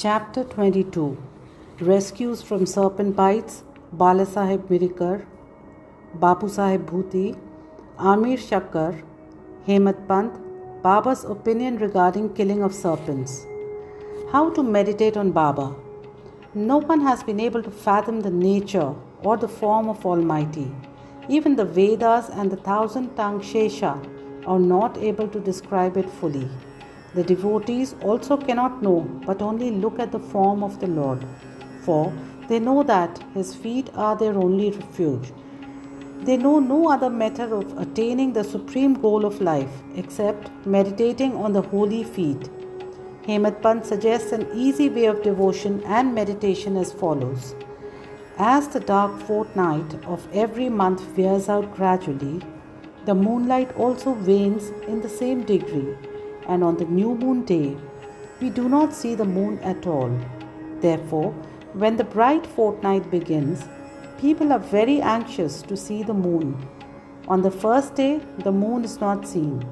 Chapter 22 Rescues from Serpent Bites, Balasaheb Mirikar, Bapusaheb Bhuti, Amir Shakkar, Hemant Pant, Baba's opinion regarding killing of serpents. How to meditate on Baba. No one has been able to fathom the nature or the form of Almighty. Even the Vedas and the thousand-tongued Shesha are not able to describe it fully. The devotees also cannot know, but only look at the form of the Lord, for they know that His feet are their only refuge. They know no other method of attaining the supreme goal of life except meditating on the holy feet. Hemant Pant suggests an easy way of devotion and meditation as follows. As the dark fortnight of every month wears out gradually, the moonlight also wanes in the same degree, and on the new moon day, we do not see the moon at all. Therefore, when the bright fortnight begins, people are very anxious to see the moon. On the first day, the moon is not seen,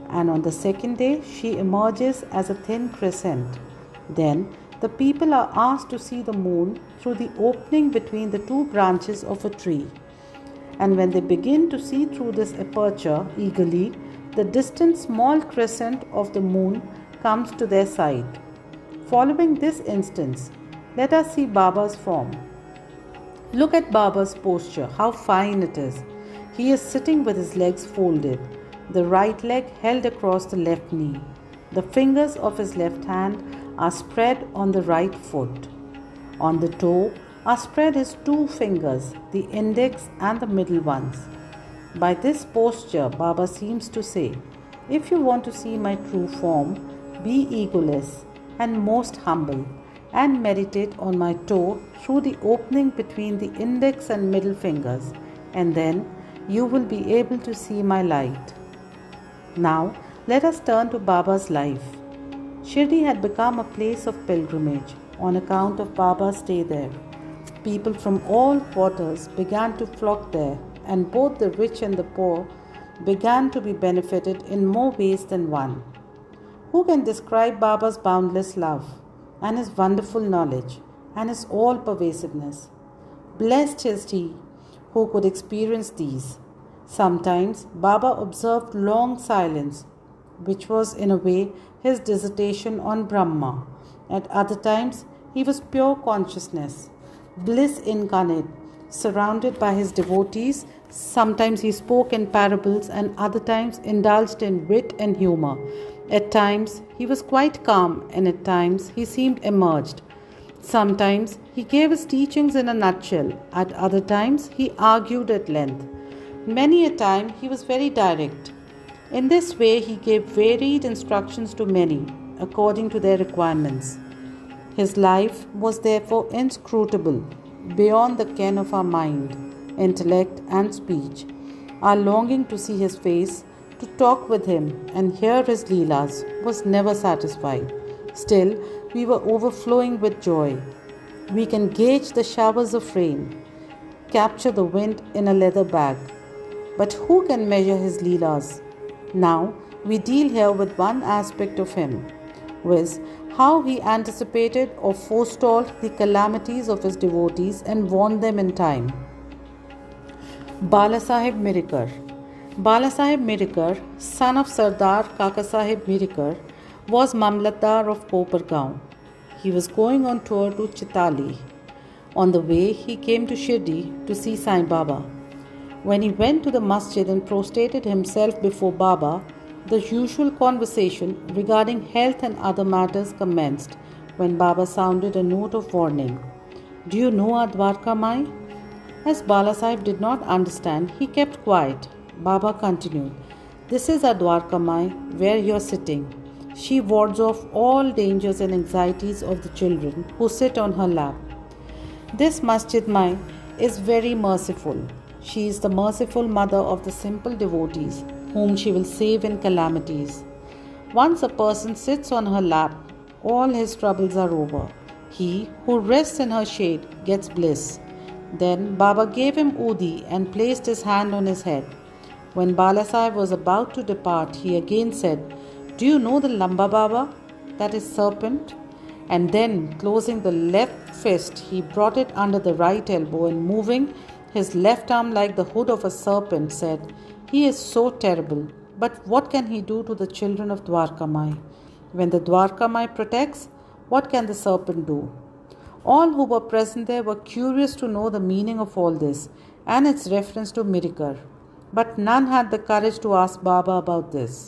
and on the second day, she emerges as a thin crescent. Then, the people are asked to see the moon through the opening between the two branches of a tree. And when they begin to see through this aperture eagerly, the distant small crescent of the moon comes to their sight. Following this instance, let us see Baba's form. Look at Baba's posture, how fine it is. He is sitting with his legs folded, the right leg held across the left knee. The fingers of his left hand are spread on the right foot. On the toe are spread his two fingers, the index and the middle ones. By this posture, Baba seems to say, if you want to see my true form, be egoless and most humble, and meditate on my toe through the opening between the index and middle fingers, and then you will be able to see my light. Now, let us turn to Baba's life. Shirdi had become a place of pilgrimage on account of Baba's stay there. People from all quarters began to flock there, and both the rich and the poor began to be benefited in more ways than one. Who can describe Baba's boundless love and his wonderful knowledge and his all-pervasiveness? Blessed is he who could experience these. Sometimes Baba observed long silence, which was in a way his dissertation on Brahma. At other times he was pure consciousness, bliss incarnate, surrounded by his devotees. Sometimes he spoke in parables and other times indulged in wit and humor. At times he was quite calm and at times he seemed emerged. Sometimes he gave his teachings in a nutshell. At other times he argued at length. Many a time he was very direct. In this way he gave varied instructions to many according to their requirements. His life was therefore inscrutable, beyond the ken of our mind, intellect and speech. Our longing to see his face, to talk with him and hear his leelas was never satisfied. Still, we were overflowing with joy. We can gauge the showers of rain, capture the wind in a leather bag. But who can measure his leelas? Now, we deal here with one aspect of him, viz., how he anticipated or forestalled the calamities of his devotees and warned them in time. Balasaheb Mirikar. Balasaheb Mirikar, son of Sardar Kakasaheb Mirikar, was Mamlatdar of Kopargaon. He was going on tour to Chitali. On the way, he came to Shirdi to see Sai Baba. When he went to the masjid and prostrated himself before Baba, the usual conversation regarding health and other matters commenced when Baba sounded a note of warning. Do you know our 𝙒𝙗𝙗𝙗? As Balasaheb did not understand, he kept quiet. Baba continued, this is our 𝙒𝙗𝙗𝙗, where you are sitting. She wards off all dangers and anxieties of the children who sit on her lap. This Masjid Mai is very merciful. She is the merciful mother of the simple devotees, whom she will save in calamities. Once a person sits on her lap, all his troubles are over. He who rests in her shade gets bliss. Then Baba gave him udi and placed his hand on his head. When Balasaheb was about to depart, he again said, Do you know the Lamba Baba, that is serpent? and then, closing the left fist, he brought it under the right elbow and moving his left arm like the hood of a serpent, said, "He is so terrible, but what can he do to the children of Dwarkamai? When the Dwarkamai protects, what can the serpent do?" All who were present there were curious to know the meaning of all this and its reference to Mirikar, but none had the courage to ask Baba about this.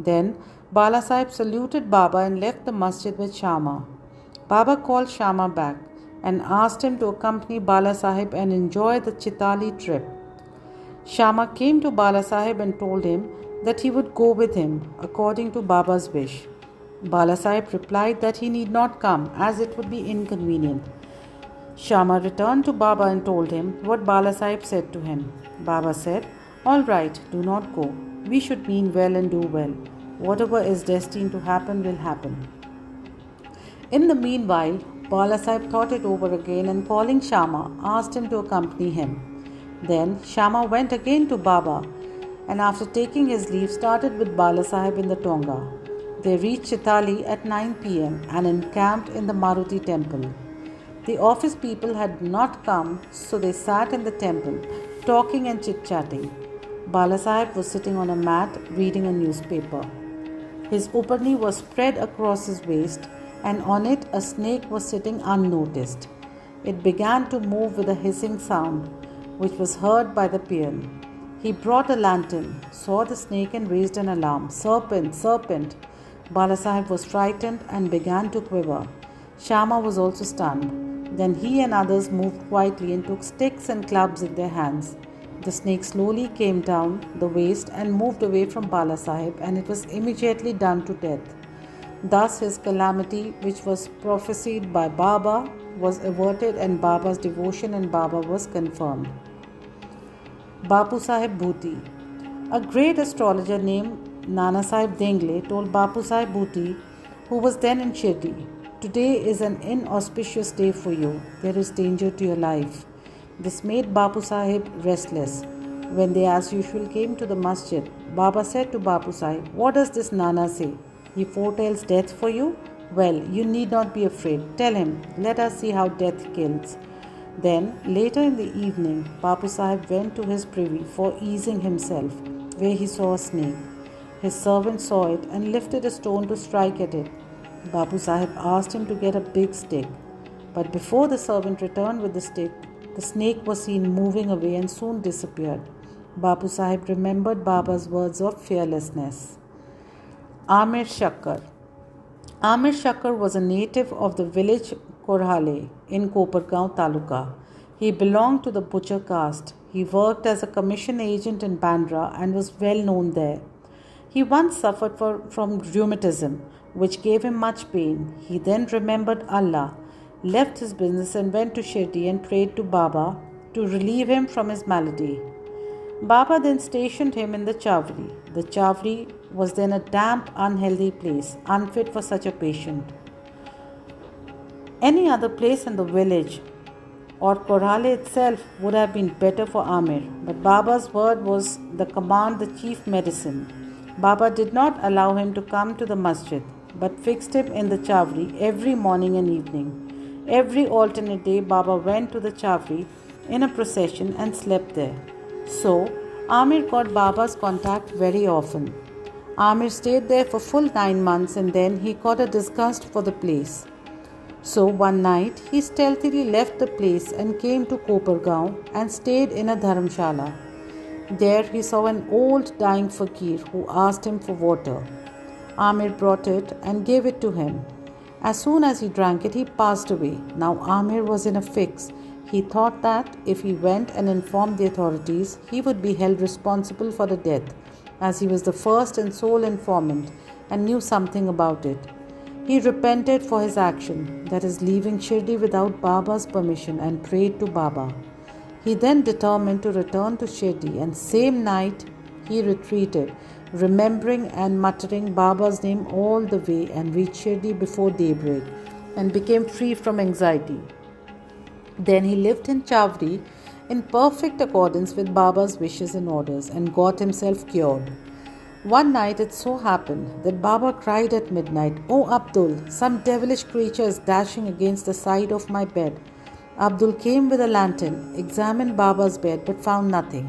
Then Bala Sahib saluted Baba and left the masjid with Shama. Baba called Shama back and asked him to accompany Bala Sahib and enjoy the Chitali trip. Shama came to Bala Sahib and told him that he would go with him according to Baba's wish. Bala Sahib replied that he need not come as it would be inconvenient. Shama returned to Baba and told him what Bala Sahib said to him. Baba said, "All right, do not go. We should mean well and do well. Whatever is destined to happen will happen." In the meanwhile, Bala Sahib thought it over again and calling Shama, asked him to accompany him. Then Shama went again to Baba and after taking his leave started with Bala Sahib in the Tonga. They reached Chitali at 9 p.m. and encamped in the Maruti temple. The office people had not come, so they sat in the temple, talking and chit-chatting. Bala Sahib was sitting on a mat reading a newspaper. His upperknee was spread across his waist, and on it a snake was sitting unnoticed. It began to move with a hissing sound, which was heard by the peon. He brought a lantern, saw the snake and raised an alarm. "Serpent! Serpent!" Bala Sahib was frightened and began to quiver. Shama was also stunned. Then he and others moved quietly and took sticks and clubs in their hands. The snake slowly came down the waist and moved away from Bala Sahib, and it was immediately done to death. Thus his calamity, which was prophesied by Baba, was averted and Baba's devotion in Baba was confirmed. Bapu Sahib Bhuti. A great astrologer named Nana Sahib Dengle told Bapu Sahib Bhuti, who was then in Shirdi, "Today is an inauspicious day for you. There is danger to your life." This made Bapu Sahib restless. When they as usual came to the masjid, Baba said to Bapu Sahib, "What does this Nana say? He foretells death for you? Well, you need not be afraid. Tell him, let us see how death kills." Then, later in the evening, Bapu Sahib went to his privy for easing himself, where he saw a snake. His servant saw it and lifted a stone to strike at it. Bapu Sahib asked him to get a big stick. But before the servant returned with the stick, the snake was seen moving away and soon disappeared. Bapu Sahib remembered Baba's words of fearlessness. Amir Shakkar. Amir Shakkar was a native of the village Korhale in Kopargaon Taluka. He belonged to the butcher caste. He worked as a commission agent in Bandra and was well known there. He once suffered from rheumatism, which gave him much pain. He then remembered Allah, left his business and went to Shirdi and prayed to Baba to relieve him from his malady. Baba then stationed him in the Chavri. The Chavri was then a damp, unhealthy place, unfit for such a patient. Any other place in the village or Korhale itself would have been better for Amir, but Baba's word was the command, the chief medicine. Baba did not allow him to come to the masjid, but fixed him in the Chavri every morning and evening. Every alternate day, Baba went to the Chavri in a procession and slept there. So, Amir got Baba's contact very often. Amir stayed there for full 9 months and then he got a disgust for the place. So one night he stealthily left the place and came to Kopargaon and stayed in a dharamshala. There he saw an old dying fakir who asked him for water. Amir brought it and gave it to him. As soon as he drank it, he passed away. Now Amir was in a fix. He thought that if he went and informed the authorities, he would be held responsible for the death, as he was the first and sole informant and knew something about it. He repented for his action, that is, leaving Shirdi without Baba's permission, and prayed to Baba. He then determined to return to Shirdi, and same night he retreated, remembering and muttering Baba's name all the way, and reached Shirdi before daybreak and became free from anxiety. Then he lived in Chavri in perfect accordance with Baba's wishes and orders and got himself cured. One night it so happened that Baba cried at midnight, "Oh Abdul, some devilish creature is dashing against the side of my bed." Abdul came with a lantern, examined Baba's bed but found nothing.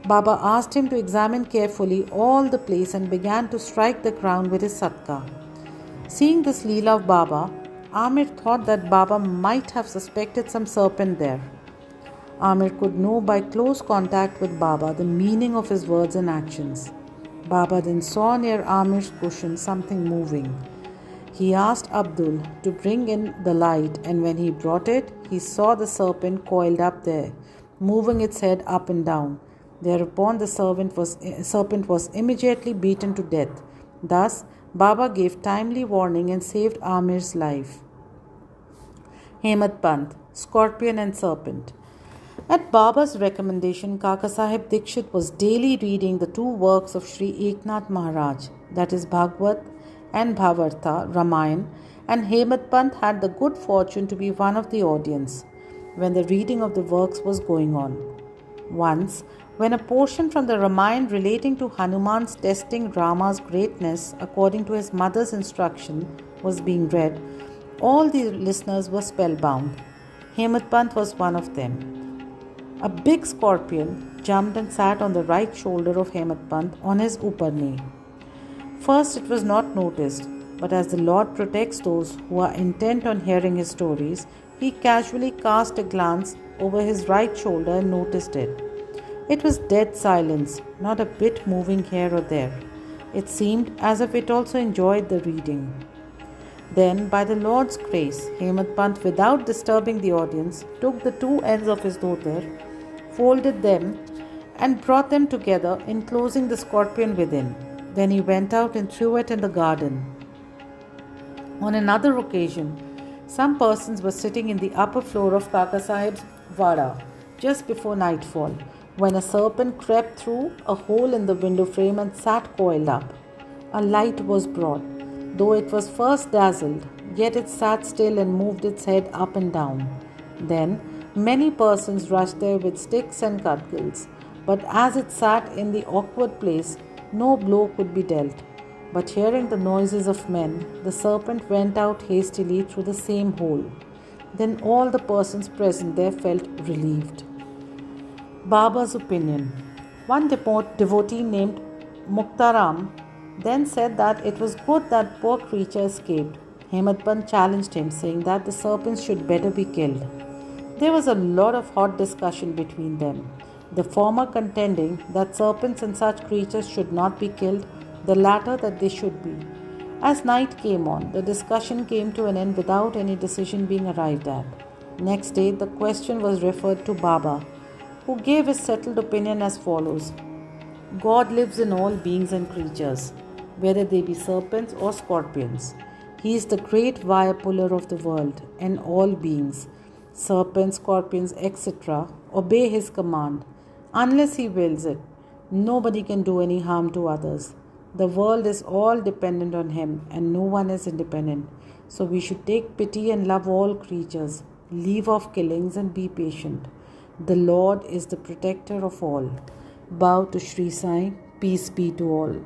Baba asked him to examine carefully all the place and began to strike the ground with his satka. Seeing this leela of Baba, Amir thought that Baba might have suspected some serpent there. Amir could know by close contact with Baba the meaning of his words and actions. Baba then saw near Amir's cushion something moving. He asked Abdul to bring in the light, and when he brought it, he saw the serpent coiled up there, moving its head up and down. Thereupon the serpent was immediately beaten to death. Thus, Baba gave timely warning and saved Amir's life. 𝙒𝙗𝙬𝙬𝙬, Scorpion and Serpent. At Baba's recommendation, 𝙒𝙬𝙬𝙬 was daily reading the two works of Shri Eknath Maharaj, that is Bhagavad and Bhavartha, Ramayana, and 𝙒𝙗𝙬𝙬 had the good fortune to be one of the audience when the reading of the works was going on. Once, when a portion from the Ramayana relating to Hanuman's testing Rama's greatness according to his mother's instruction was being read, all the listeners were spellbound. 𝙒𝙗𝙬𝙬 was one of them. A big scorpion jumped and sat on the right shoulder of 𝙒𝙗𝙬𝙬 on his upper knee. First it was not noticed, but as the Lord protects those who are intent on hearing his stories, he casually cast a glance over his right shoulder and noticed it. It was dead silence, not a bit moving here or there. It seemed as if it also enjoyed the reading. Then, by the Lord's grace, 𝙒𝙗𝙬𝙬, without disturbing the audience, took the two ends of his dhotar, folded them, and brought them together, enclosing the scorpion within. Then he went out and threw it in the garden. On another occasion, some persons were sitting in the upper floor of Kaka Sahib's vada just before nightfall, when a serpent crept through a hole in the window frame and sat coiled up. A light was brought. Though it was first dazzled, yet it sat still and moved its head up and down. Then many persons rushed there with sticks and cudgels, but as it sat in the awkward place, no blow could be dealt. But hearing the noises of men, the serpent went out hastily through the same hole. Then all the persons present there felt relieved. Baba's opinion. One devotee named Muktaram then said that it was good that poor creature escaped. 𝙒𝙗𝙬𝙬 challenged him, saying that the serpents should better be killed. There was a lot of hot discussion between them, the former contending that serpents and such creatures should not be killed, the latter that they should be. As night came on, the discussion came to an end without any decision being arrived at. Next day, the question was referred to Baba, who gave his settled opinion as follows. God lives in all beings and creatures, whether they be serpents or scorpions. He is the great wire puller of the world, and all beings, serpents, scorpions, etc., obey his command. Unless he wills it, nobody can do any harm to others. The world is all dependent on him, and no one is independent. So we should take pity and love all creatures, leave off killings and be patient. The Lord is the protector of all. Bow to Shri Sai, peace be to all.